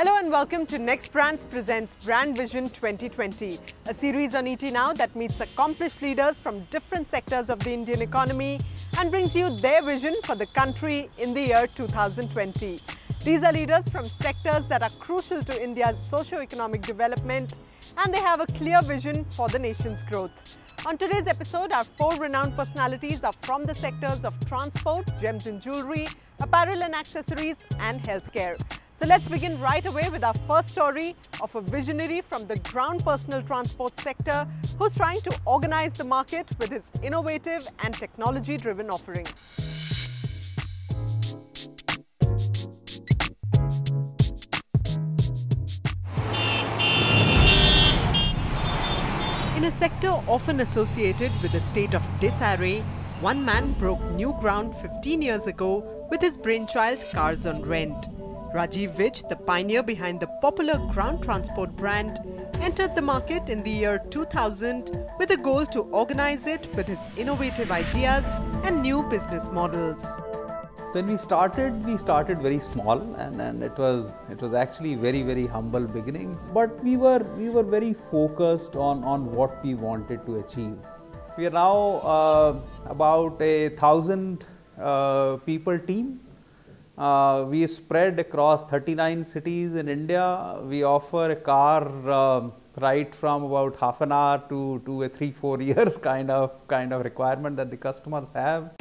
Hello and welcome to Next Brands presents Brand Vision 2020, a series on ET Now that meets accomplished leaders from different sectors of the Indian economy and brings you their vision for the country in the year 2020. These are leaders from sectors that are crucial to India's socio-economic development, and they have a clear vision for the nation's growth. On today's episode, our four renowned personalities are from the sectors of transport, gems and jewelry, apparel and accessories, and healthcare. So let's begin right away with our first story of a visionary from the ground personal transport sector who's trying to organize the market with his innovative and technology-driven offerings. In a sector often associated with a state of disarray, one man broke new ground 15 years ago with his brainchild Cars on Rent. Rajiv Vij, the pioneer behind the popular ground transport brand, entered the market in the year 2000 with a goal to organize it with his innovative ideas and new business models. When we started very small, and it was actually very humble beginnings. But we were very focused on what we wanted to achieve. We are now about 1,000 people team. We spread across 39 cities in India. We offer a car right from about half an hour to a 3-4 years kind of requirement that the customers have.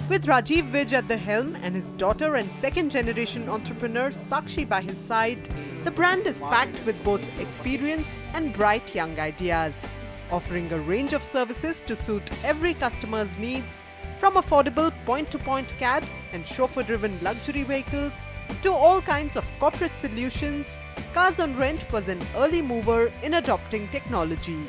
With Rajiv Vij at the helm and his daughter and second generation entrepreneur Sakshi by his side, the brand is packed with both experience and bright young ideas, offering a range of services to suit every customer's needs, from affordable point-to-point cabs and chauffeur-driven luxury vehicles to all kinds of corporate solutions. Cars on Rent was an early mover in adopting technology.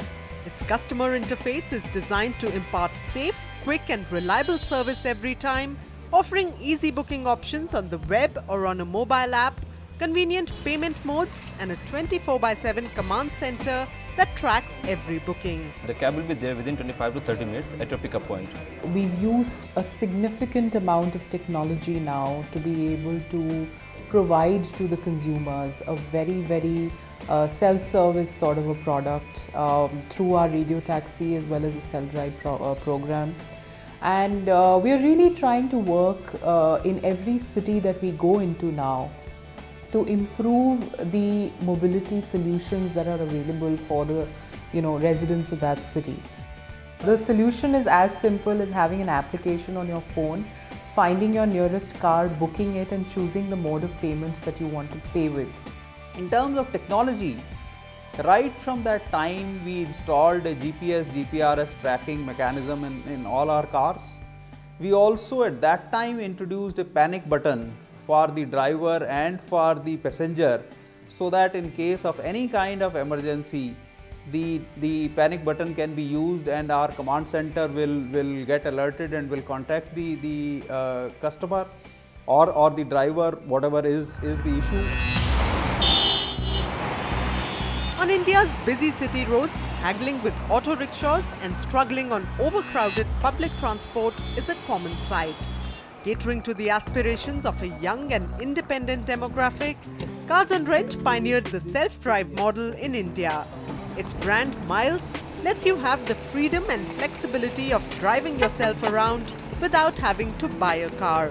Its customer interface is designed to impart safe, quick and reliable service every time, offering easy booking options on the web or on a mobile app, convenient payment modes and a 24/7 command center that tracks every booking. The cab will be there within 25 to 30 minutes at your pickup point. We've used a significant amount of technology now to be able to provide to the consumers a very self-service sort of a product through our radio taxi as well as the self-drive program. And we are really trying to work in every city that we go into now to improve the mobility solutions that are available for the residents of that city. The solution is as simple as having an application on your phone, finding your nearest car, booking it and choosing the mode of payment that you want to pay with. In terms of technology, right from that time we installed a GPS, GPRS tracking mechanism in all our cars. We also at that time introduced a panic button for the driver and for the passenger, so that in case of any kind of emergency, the panic button can be used and our command center will get alerted and will contact the customer or the driver, whatever is the issue. On India's busy city roads, haggling with auto rickshaws and struggling on overcrowded public transport is a common sight. Catering to the aspirations of a young and independent demographic, Cars on Rent pioneered the self-drive model in India. Its brand Miles lets you have the freedom and flexibility of driving yourself around without having to buy a car.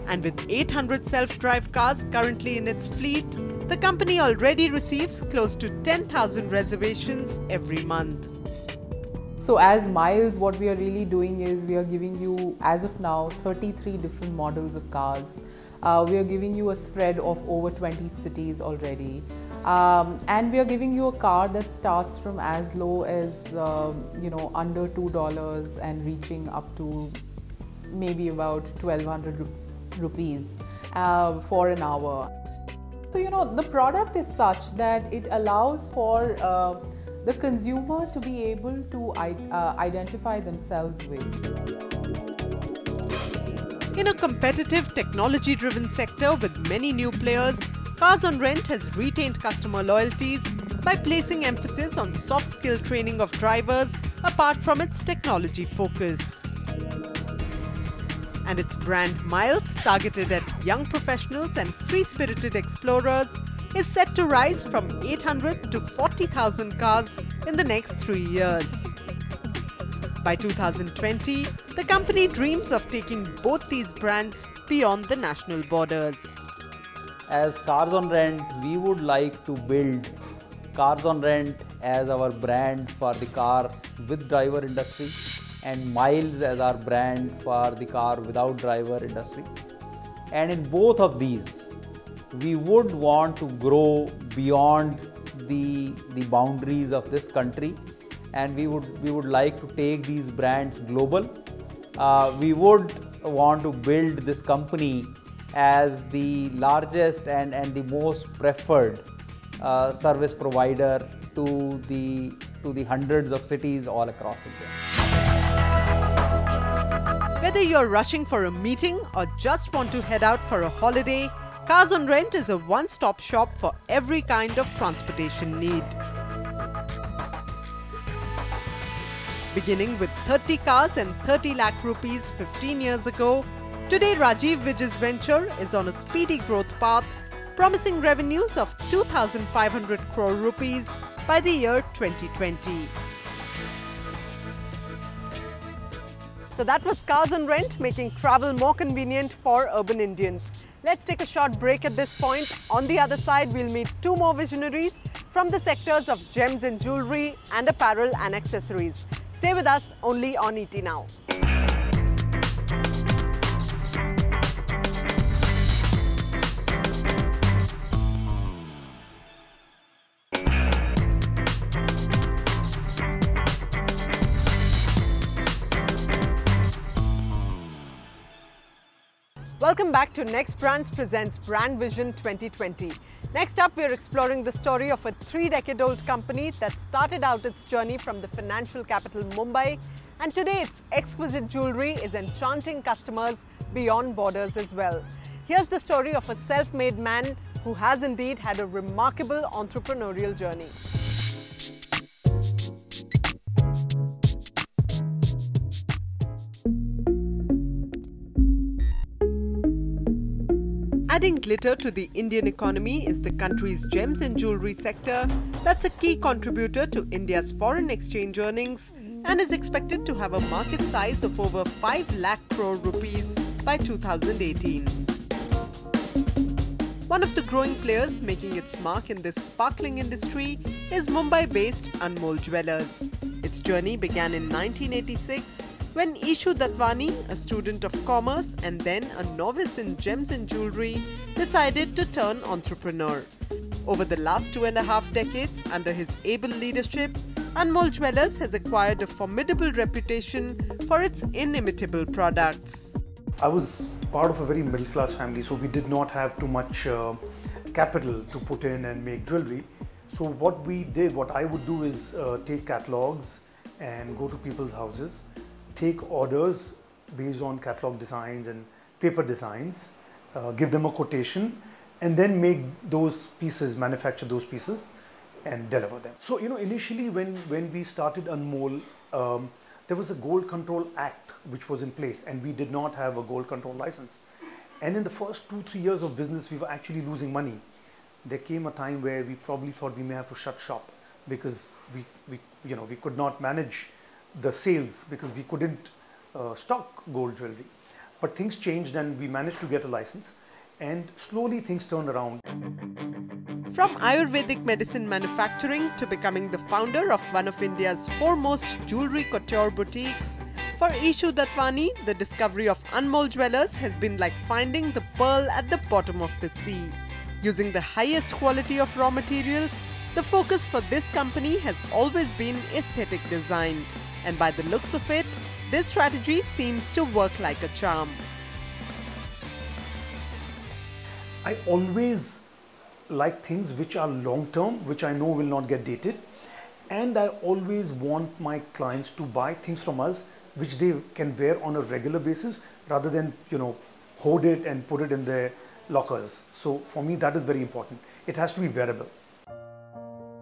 And with 800 self-drive cars currently in its fleet, the company already receives close to 10,000 reservations every month. So as Miles, what we are really doing is we are giving you, as of now, 33 different models of cars. We are giving you a spread of over 20 cities already. And we are giving you a car that starts from as low as, under $2 and reaching up to maybe about 1,200 rupees for an hour. So, the product is such that it allows for the consumer to be able to identify themselves with. In a competitive, technology-driven sector with many new players, Cars on Rent has retained customer loyalties by placing emphasis on soft skill training of drivers apart from its technology focus. And its brand Miles, targeted at young professionals and free-spirited explorers, is set to rise from 800 to 40,000 cars in the next 3 years. By 2020, the company dreams of taking both these brands beyond the national borders. As Cars on Rent, we would like to build Cars on Rent as our brand for the cars with driver industry, and Miles as our brand for the car without driver industry. And in both of these, we would want to grow beyond the boundaries of this country, and we would like to take these brands global. We would want to build this company as the largest and the most preferred service provider to the hundreds of cities all across India. Whether you're rushing for a meeting or just want to head out for a holiday, Cars on Rent is a one-stop shop for every kind of transportation need. Beginning with 30 cars and 30 lakh rupees 15 years ago, today Rajiv Vij's venture is on a speedy growth path, promising revenues of 2,500 crore rupees by the year 2020. So that was Cars on Rent, making travel more convenient for urban Indians. Let's take a short break at this point. On the other side, we'll meet two more visionaries from the sectors of gems and jewellery and apparel and accessories. Stay with us only on ET Now. Welcome back to Next Brands presents Brand Vision 2020. Next up, we are exploring the story of a 3-decade-old company that started out its journey from the financial capital Mumbai, and today its exquisite jewellery is enchanting customers beyond borders as well. Here's the story of a self-made man who has indeed had a remarkable entrepreneurial journey. Adding glitter to the Indian economy is the country's gems and jewellery sector that's a key contributor to India's foreign exchange earnings and is expected to have a market size of over 5 lakh crore rupees by 2018. One of the growing players making its mark in this sparkling industry is Mumbai-based Anmol Jewellers. Its journey began in 1986 when Ishu Datwani, a student of commerce and then a novice in gems and jewellery, decided to turn entrepreneur. Over the last 2.5 decades, under his able leadership, Anmol Jewellers has acquired a formidable reputation for its inimitable products. I was part of a very middle-class family, so we did not have too much capital to put in and make jewellery. So what I would do is take catalogues and go to people's houses, take orders based on catalog designs and paper designs, give them a quotation, and then make those pieces, manufacture those pieces and deliver them. So, initially when we started Anmol, there was a Gold Control Act which was in place, and we did not have a gold control license. And in the first 2-3 years of business, we were actually losing money. There came a time where we probably thought we may have to shut shop because we could not manage the sales because we couldn't stock gold jewelry. But things changed and we managed to get a license, and slowly things turned around. From Ayurvedic medicine manufacturing to becoming the founder of one of India's foremost jewellery couture boutiques, for Ishu Datwani, the discovery of Anmol Jewellers has been like finding the pearl at the bottom of the sea. Using the highest quality of raw materials, the focus for this company has always been aesthetic design. And by the looks of it, this strategy seems to work like a charm. I always like things which are long-term, which I know will not get dated. And I always want my clients to buy things from us which they can wear on a regular basis rather than, hoard it and put it in their lockers. So for me, that is very important. It has to be wearable.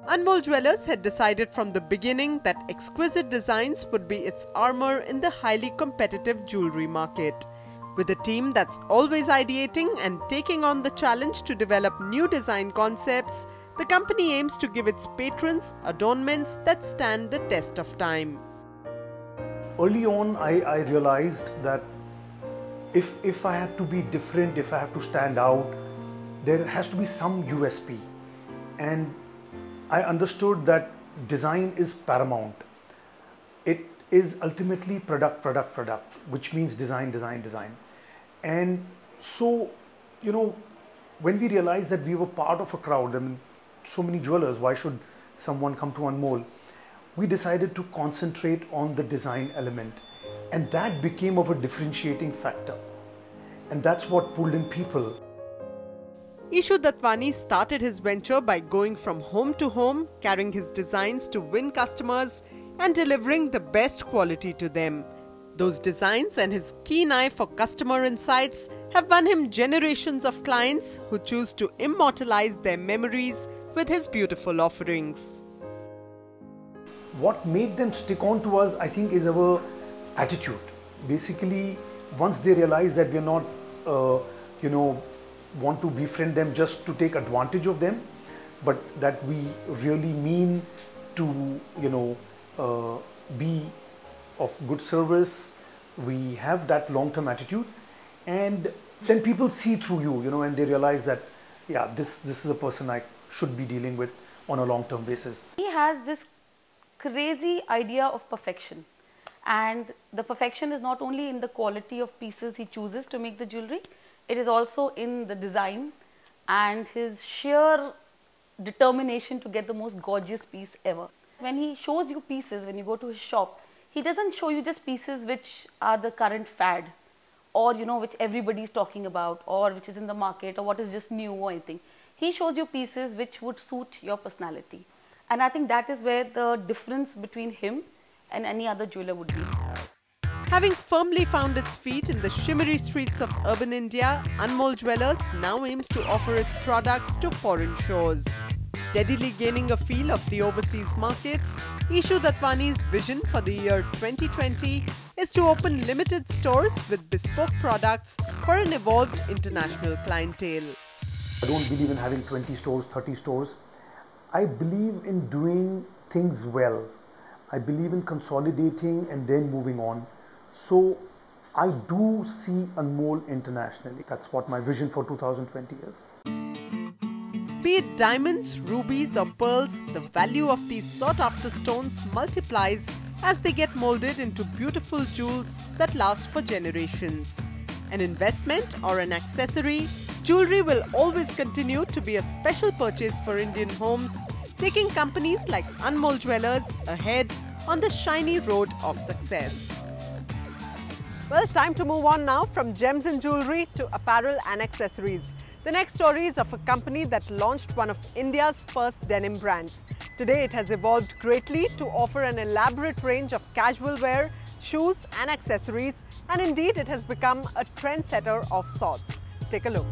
Anmol Jewellers had decided from the beginning that exquisite designs would be its armor in the highly competitive jewellery market. With a team that's always ideating and taking on the challenge to develop new design concepts, the company aims to give its patrons adornments that stand the test of time. Early on, I realized that if I have to be different, if I have to stand out, there has to be some USP. And I understood that design is paramount. It is ultimately product, which means design. And so, when we realized that we were part of a crowd, I mean, so many jewelers, why should someone come to Anmol? We decided to concentrate on the design element, and that became of a differentiating factor. And that's what pulled in people. Ishu Datwani started his venture by going from home to home, carrying his designs to win customers and delivering the best quality to them. Those designs and his keen eye for customer insights have won him generations of clients who choose to immortalize their memories with his beautiful offerings. What made them stick on to us, I think, is our attitude. Basically, once they realize that we're not, want to befriend them just to take advantage of them, but that we really mean to, be of good service, we have that long-term attitude, and then people see through you, and they realize that, yeah, this is a person I should be dealing with on a long-term basis. He has this crazy idea of perfection, and the perfection is not only in the quality of pieces he chooses to make the jewelry, it is also in the design and his sheer determination to get the most gorgeous piece ever. When he shows you pieces, when you go to his shop, he doesn't show you just pieces which are the current fad, or which everybody is talking about, or which is in the market, or what is just new or anything. He shows you pieces which would suit your personality. And I think that is where the difference between him and any other jeweler would be. Having firmly found its feet in the shimmery streets of urban India, Anmol Jewellers now aims to offer its products to foreign shores. Steadily gaining a feel of the overseas markets, Ishu Datwani's vision for the year 2020 is to open limited stores with bespoke products for an evolved international clientele. I don't believe in having 20 stores, 30 stores. I believe in doing things well. I believe in consolidating and then moving on. So I do see Anmol internationally. That's what my vision for 2020 is. Be it diamonds, rubies or pearls, the value of these sought-after stones multiplies as they get molded into beautiful jewels that last for generations. An investment or an accessory, jewelry will always continue to be a special purchase for Indian homes, taking companies like Anmol Jewellers ahead on the shiny road of success. Well, it's time to move on now from gems and jewelry to apparel and accessories. The next story is of a company that launched one of India's first denim brands. Today, it has evolved greatly to offer an elaborate range of casual wear, shoes and accessories, and indeed it has become a trendsetter of sorts. Take a look.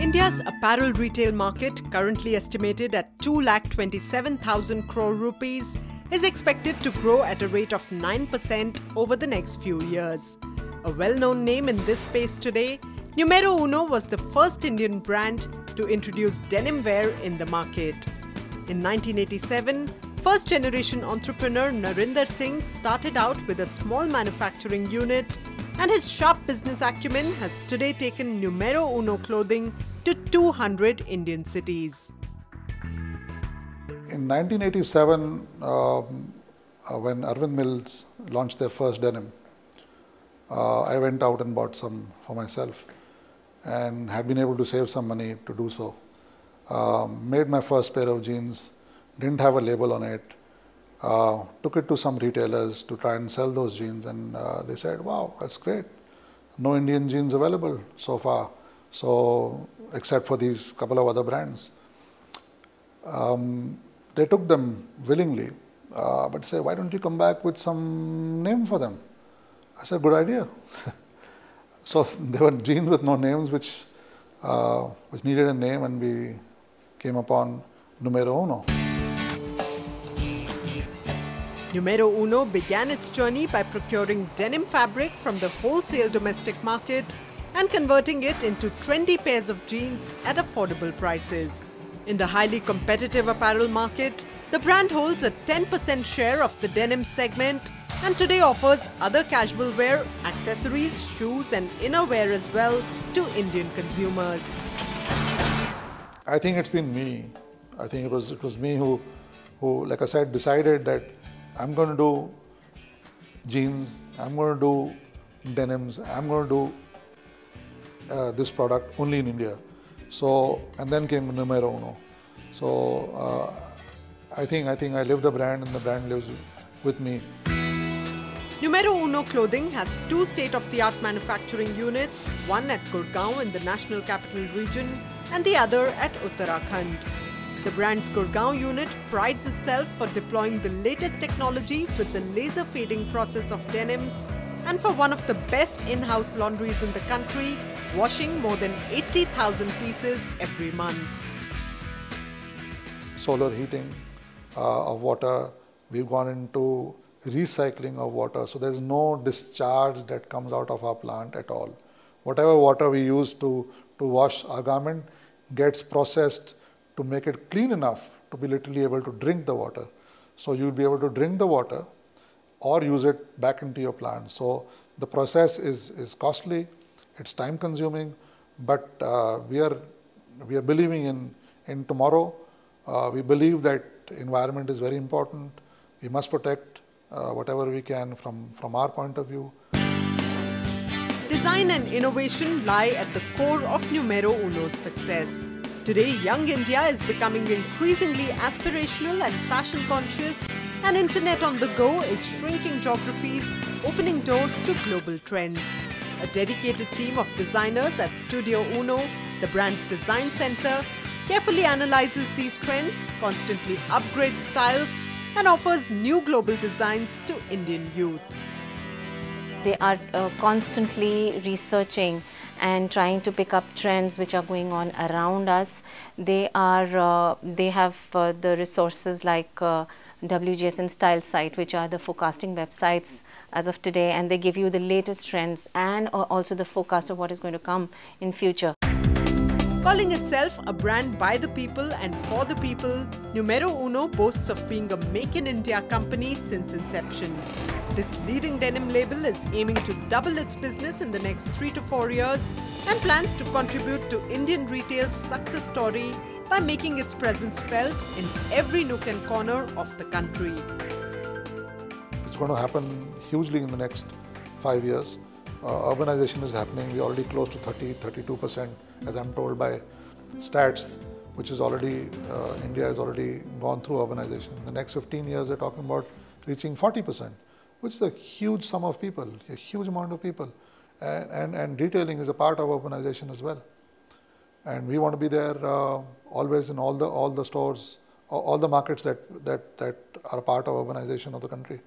India's apparel retail market, currently estimated at 2,27,000 crore rupees, is expected to grow at a rate of 9% over the next few years. A well-known name in this space today, Numero Uno was the first Indian brand to introduce denim wear in the market. In 1987, first-generation entrepreneur Narinder Singh started out with a small manufacturing unit, and his sharp business acumen has today taken Numero Uno clothing to 200 Indian cities. In 1987, when Arvind Mills launched their first denim, I went out and bought some for myself and had been able to save some money to do so. Made my first pair of jeans, didn't have a label on it, took it to some retailers to try and sell those jeans, and they said, wow, that's great. No Indian jeans available so far, so except for these couple of other brands. They took them willingly, but say, why don't you come back with some name for them? I said, good idea. So there were jeans with no names which needed a name, and we came upon Numero Uno. Numero Uno began its journey by procuring denim fabric from the wholesale domestic market and converting it into trendy pairs of jeans at affordable prices. In the highly competitive apparel market, the brand holds a 10% share of the denim segment and today offers other casual wear, accessories, shoes and innerwear as well to Indian consumers. I think it's been me. I think it was me who, like I said, decided that I'm going to do jeans, I'm going to do denims, I'm going to do this product only in India. So, and then came Numero Uno. So, I think I live the brand and the brand lives with me. Numero Uno Clothing has two state-of-the-art manufacturing units, one at Gurgaon in the National Capital Region and the other at Uttarakhand. The brand's Gurgaon unit prides itself for deploying the latest technology with the laser fading process of denims and for one of the best in-house laundries in the country, washing more than 80,000 pieces every month. Solar heating of water, we've gone into recycling of water, so there's no discharge that comes out of our plant at all. Whatever water we use to wash our garment gets processed to make it clean enough to be literally able to drink the water. So you'll be able to drink the water or use it back into your plant. So the process is costly, it's time consuming, but we are believing in tomorrow. We believe that environment is very important. We must protect whatever we can from our point of view. Design and innovation lie at the core of Numero Uno's success. Today, young India is becoming increasingly aspirational and fashion conscious, and internet on the go is shrinking geographies, opening doors to global trends. A dedicated team of designers at Studio Uno, the brand's design center, carefully analyzes these trends, constantly upgrades styles, and offers new global designs to Indian youth. They are constantly researching and trying to pick up trends which are going on around us. They have the resources like WGS and Style Site, which are the forecasting websites as of today, and they give you the latest trends and also the forecast of what is going to come in future. Calling itself a brand by the people and for the people, Numero Uno boasts of being a Make in India company since inception. This leading denim label is aiming to double its business in the next 3 to 4 years and plans to contribute to Indian retail's success story by making its presence felt in every nook and corner of the country. It's going to happen hugely in the next 5 years. Urbanization is happening. We're already close to 32%, as I'm told by stats, which is already, India has already gone through urbanization. In the next 15 years, they're talking about reaching 40%, which is a huge sum of people, a huge amount of people. And retailing is a part of urbanization as well. And we want to be there always in all the stores, all the markets that are part of urbanization of the country.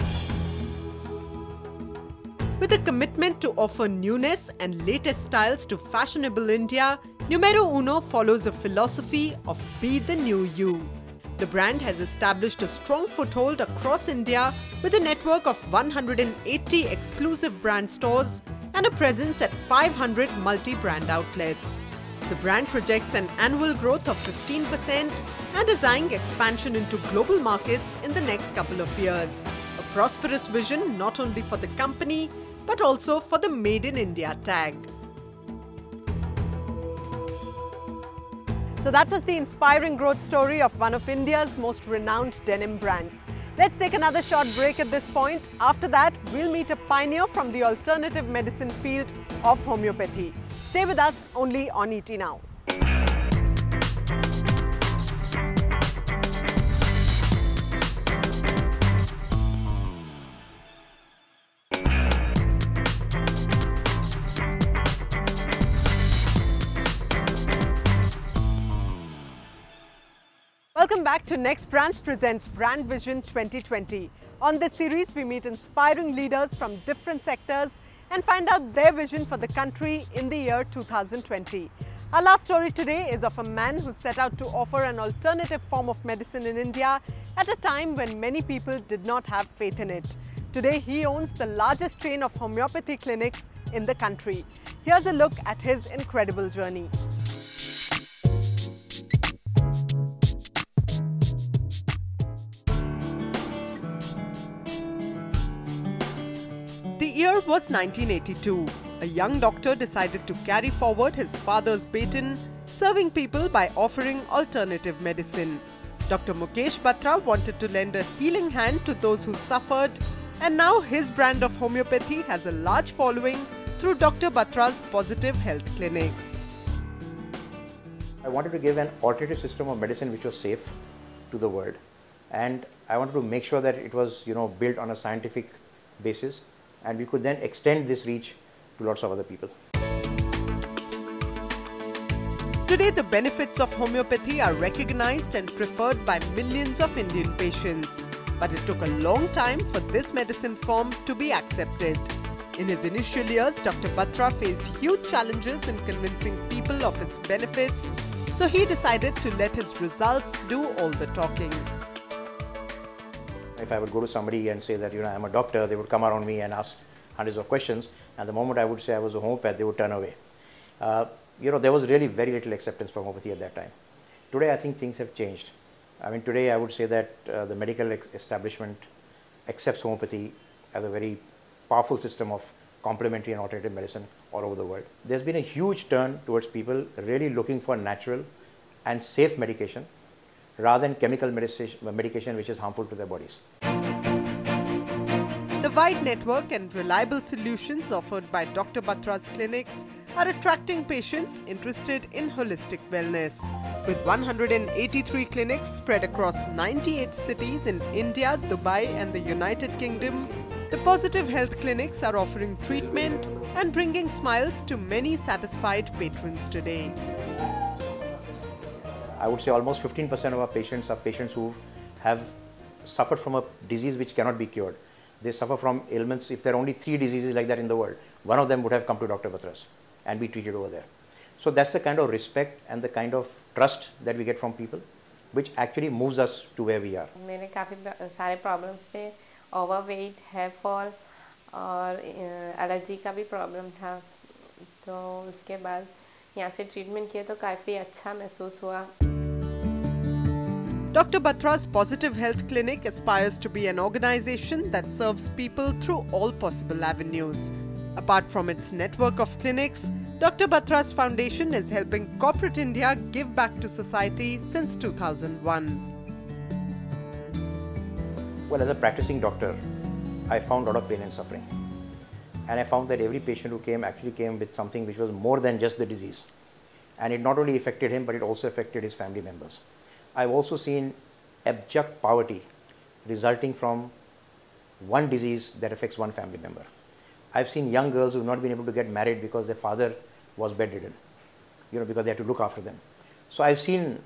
With a commitment to offer newness and latest styles to fashionable India, Numero Uno follows a philosophy of be the new you. The brand has established a strong foothold across India with a network of 180 exclusive brand stores and a presence at 500 multi-brand outlets. The brand projects an annual growth of 15% and is eyeing expansion into global markets in the next couple of years. A prosperous vision not only for the company, but also for the Made in India tag. So that was the inspiring growth story of one of India's most renowned denim brands. Let's take another short break at this point. After that, we'll meet a pioneer from the alternative medicine field of homeopathy. Stay with us only on ET Now. Welcome back to Next Brands Presents Brand Vision 2020. On this series, we meet inspiring leaders from different sectors and find out their vision for the country in the year 2020. Our last story today is of a man who set out to offer an alternative form of medicine in India at a time when many people did not have faith in it. Today, he owns the largest chain of homeopathy clinics in the country. Here's a look at his incredible journey. The year was 1982. A young doctor decided to carry forward his father's baton, serving people by offering alternative medicine. Dr. Mukesh Batra wanted to lend a healing hand to those who suffered, and now his brand of homeopathy has a large following through Dr. Batra's Positive Health Clinics. I wanted to give an alternative system of medicine which was safe to the world, and I wanted to make sure that it was built on a scientific basis, and we could then extend this reach to lots of other people. Today, the benefits of homeopathy are recognized and preferred by millions of Indian patients. But it took a long time for this medicine form to be accepted. In his initial years, Dr. Batra faced huge challenges in convincing people of its benefits, so he decided to let his results do all the talking. If I would go to somebody and say that I'm a doctor, they would come around me and ask hundreds of questions, and the moment I would say I was a homeopath, they would turn away. There was really very little acceptance for homeopathy at that time. Today, I think things have changed. Today I would say that the medical establishment accepts homeopathy as a very powerful system of complementary and alternative medicine all over the world. There's been a huge turn towards people really looking for natural and safe medication rather than chemical medication which is harmful to their bodies. The wide network and reliable solutions offered by Dr. Batra's clinics are attracting patients interested in holistic wellness. With 183 clinics spread across 98 cities in India, Dubai and the United Kingdom, the Positive Health Clinics are offering treatment and bringing smiles to many satisfied patrons today. I would say almost 15% of our patients are patients who have suffered from a disease which cannot be cured. They suffer from ailments. If there are only 3 diseases like that in the world, one of them would have come to Dr. Batra's and be treated over there. So that's the kind of respect and the kind of trust that we get from people, which actually moves us to where we are. मेरे काफ़ी सारे problems थे, overweight, hair fall और allergy का भी problem था, तो उसके बाद यहाँ से ट्रीटमेंट किया तो काफ़ी अच्छा महसूस हुआ. Dr. Batra's Positive Health Clinic aspires to be an organization that serves people through all possible avenues. Apart from its network of clinics, Dr. Batra's foundation is helping corporate India give back to society since 2001. Well, as a practicing doctor, I found a lot of pain and suffering. And I found that every patient who came actually came with something which was more than just the disease. And it not only affected him, but it also affected his family members. I've also seen abject poverty resulting from one disease that affects one family member. I've seen young girls who have not been able to get married because their father was bedridden, because they had to look after them. So I've seen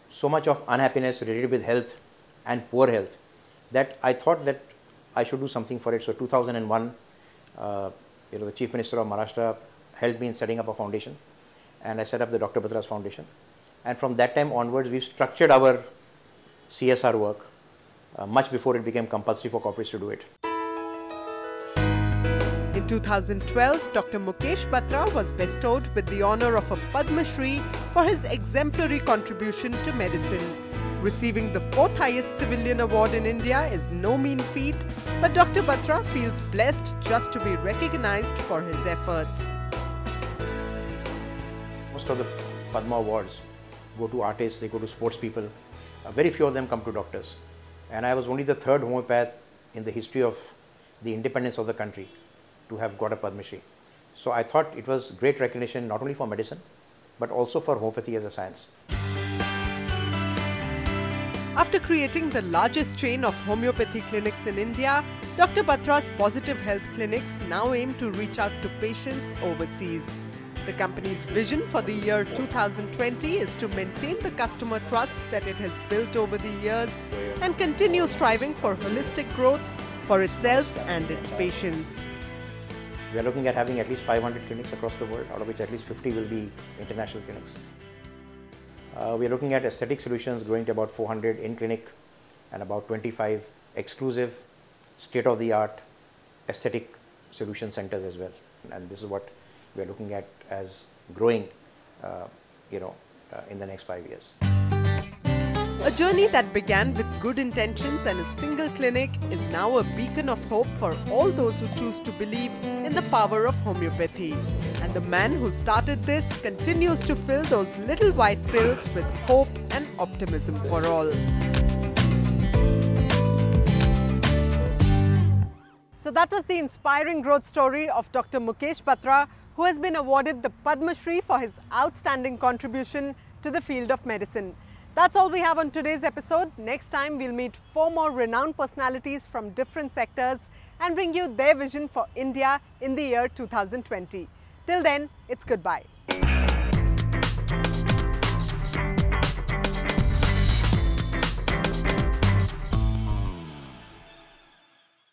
so much of unhappiness related with health and poor health that I thought that I should do something for it. So 2001, the Chief Minister of Maharashtra helped me in setting up a foundation, and I set up the Dr. Batra's Foundation. And from that time onwards, we've structured our CSR work much before it became compulsory for corporates to do it. In 2012, Dr. Mukesh Batra was bestowed with the honor of a Padma Shri for his exemplary contribution to medicine. Receiving the 4th highest civilian award in India is no mean feat, but Dr. Batra feels blessed just to be recognized for his efforts. Most of the Padma awards go to artists, they go to sports people. Very few of them come to doctors. And I was only the 3rd homeopath in the history of the independence of the country to have got a Padma Shri. So I thought it was great recognition not only for medicine, but also for homeopathy as a science. After creating the largest chain of homeopathy clinics in India, Dr. Batra's Positive Health Clinics now aim to reach out to patients overseas. The company's vision for the year 2020 is to maintain the customer trust that it has built over the years and continue striving for holistic growth for itself and its patients. We are looking at having at least 500 clinics across the world, out of which at least 50 will be international clinics. We are looking at aesthetic solutions growing to about 400 in-clinic and about 25 exclusive, state-of-the-art aesthetic solution centers as well. And this is what we are looking at as growing, in the next 5 years. A journey that began with good intentions and a single clinic is now a beacon of hope for all those who choose to believe in the power of homeopathy. And the man who started this continues to fill those little white pills with hope and optimism for all. So that was the inspiring growth story of Dr. Mukesh Batra, who has been awarded the Padma Shri for his outstanding contribution to the field of medicine. That's all we have on today's episode. Next time, we'll meet 4 more renowned personalities from different sectors and bring you their vision for India in the year 2020. Till then, it's goodbye.